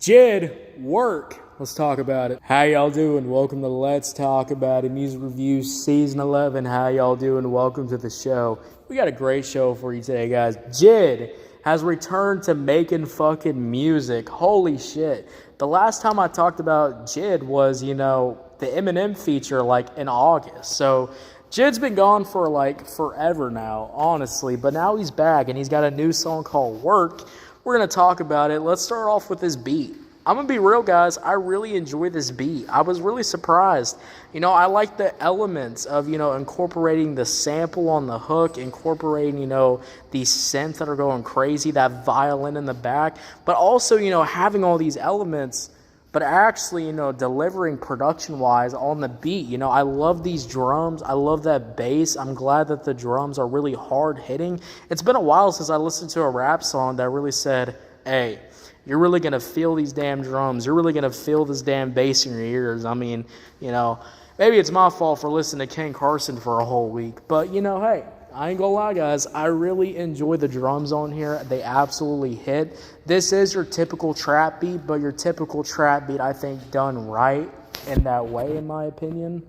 Jid, work. Let's talk about it. How y'all doing? Welcome to Let's Talk About It Music Reviews Season 11. How y'all doing? Welcome to the show. We got a great show for you today, guys. Jid has returned to making fucking music. Holy shit. The last time I talked about Jid was, the Eminem feature, in August. So Jid's been gone for, forever now, honestly. But now he's back, and he's got a new song called Work. We're going to talk about it. Let's start off with this beat. I'm going to be real, guys. I really enjoy this beat. I was really surprised. I like the elements of, incorporating the sample on the hook, incorporating, these synths that are going crazy, that violin in the back, but also, having all these elements, but actually, delivering production-wise on the beat. I love these drums. I love that bass. I'm glad that the drums are really hard-hitting. It's been a while since I listened to a rap song that really said, hey, you're really going to feel these damn drums. You're really going to feel this damn bass in your ears. I mean, maybe it's my fault for listening to Ken Carson for a whole week. But, hey, I ain't gonna lie, guys. I really enjoy the drums on here. They absolutely hit. This is your typical trap beat, but your typical trap beat, I think, done right in that way, in my opinion,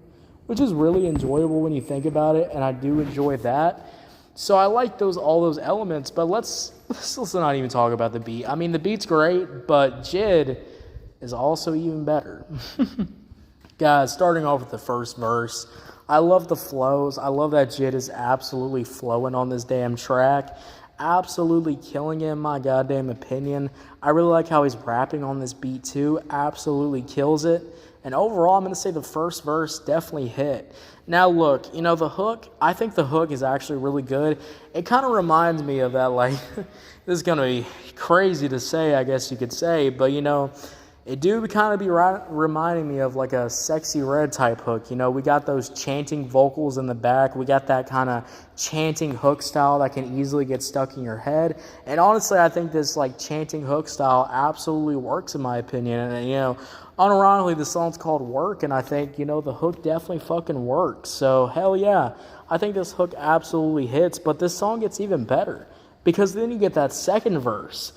which is really enjoyable when you think about it, and I do enjoy that. So I like all those elements, but let's not even talk about the beat. I mean, the beat's great, but Jid is also even better. Guys, starting off with the first verse, I love the flows. I love that Jid is absolutely flowing on this damn track. Absolutely killing it, in my goddamn opinion. I really like how he's rapping on this beat too. Absolutely kills it. And overall, I'm going to say the first verse definitely hit. Now, look, the hook, I think the hook is actually really good. It kind of reminds me of that, this is going to be crazy to say, I guess you could say, but, it do kind of be reminding me of a Sexy Red type hook. We got those chanting vocals in the back. We got that kind of chanting hook style that can easily get stuck in your head. And honestly, I think this chanting hook style absolutely works in my opinion. And unironically, the song's called Work, and I think, the hook definitely fucking works. So hell yeah, I think this hook absolutely hits, but this song gets even better because then you get that second verse.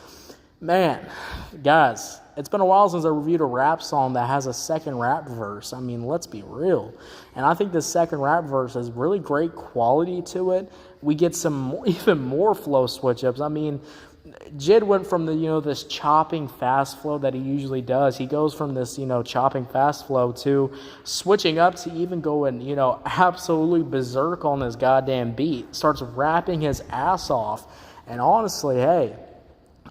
Man, guys, it's been a while since I reviewed a rap song that has a second rap verse. I mean, let's be real. And I think the second rap verse has really great quality to it. We get even more flow switch-ups. I mean, Jid went from this chopping fast flow that he usually does. He goes from this, chopping fast flow to switching up to even going, absolutely berserk on this goddamn beat. Starts rapping his ass off. And honestly, hey,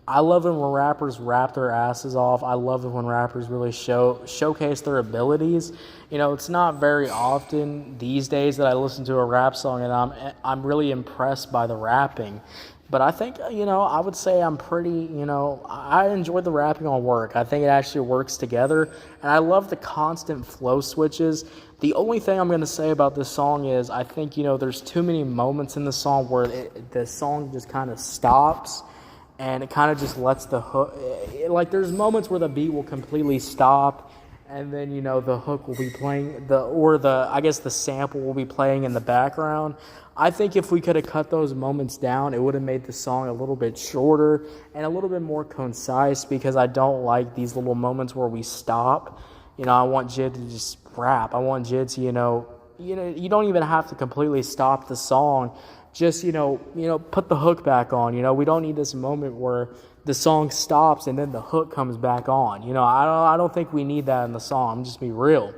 I love it when rappers rap their asses off. I love it when rappers really showcase their abilities. It's not very often these days that I listen to a rap song and I'm really impressed by the rapping. But I think, I would say I'm pretty, I enjoy the rapping on Work. I think it actually works together. And I love the constant flow switches. The only thing I'm going to say about this song is I think, there's too many moments in the song where the song just kind of stops. And it kind of just lets the hook, there's moments where the beat will completely stop, and then, the hook will be playing, the sample will be playing in the background. I think if we could have cut those moments down, it would have made the song a little bit shorter and a little bit more concise, because I don't like these little moments where we stop. I want Jid to just rap. I want Jid to, you don't even have to completely stop the song. Just, put the hook back on. We don't need this moment where the song stops and then the hook comes back on. I don't think we need that in the song. I'm just be real.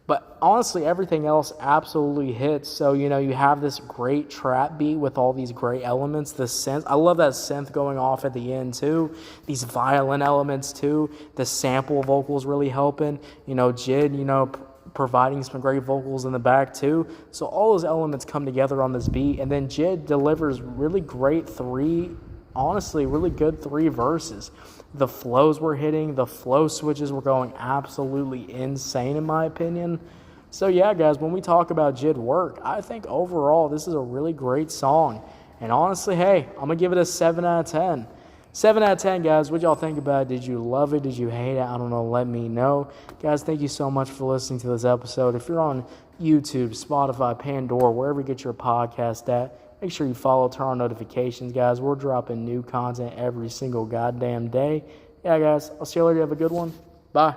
But honestly, everything else absolutely hits. So, you have this great trap beat with all these great elements. The synth, I love that synth going off at the end too. These violin elements too. The sample vocals really helping. Jid, providing some great vocals in the back too. So all those elements come together on this beat, and then Jid delivers really great really good three verses. The flows were hitting, the flow switches were going absolutely insane in my opinion. So yeah, guys, when we talk about Jid Work, I think overall this is a really great song. And honestly, hey, I'm gonna give it a 7 out of 10. 7 out of 10, guys. What y'all think about it? Did you love it? Did you hate it? I don't know. Let me know. Guys, thank you so much for listening to this episode. If you're on YouTube, Spotify, Pandora, wherever you get your podcast at, make sure you follow, turn on notifications, guys. We're dropping new content every single goddamn day. yeah, guys, I'll see you later. Have a good one. Bye.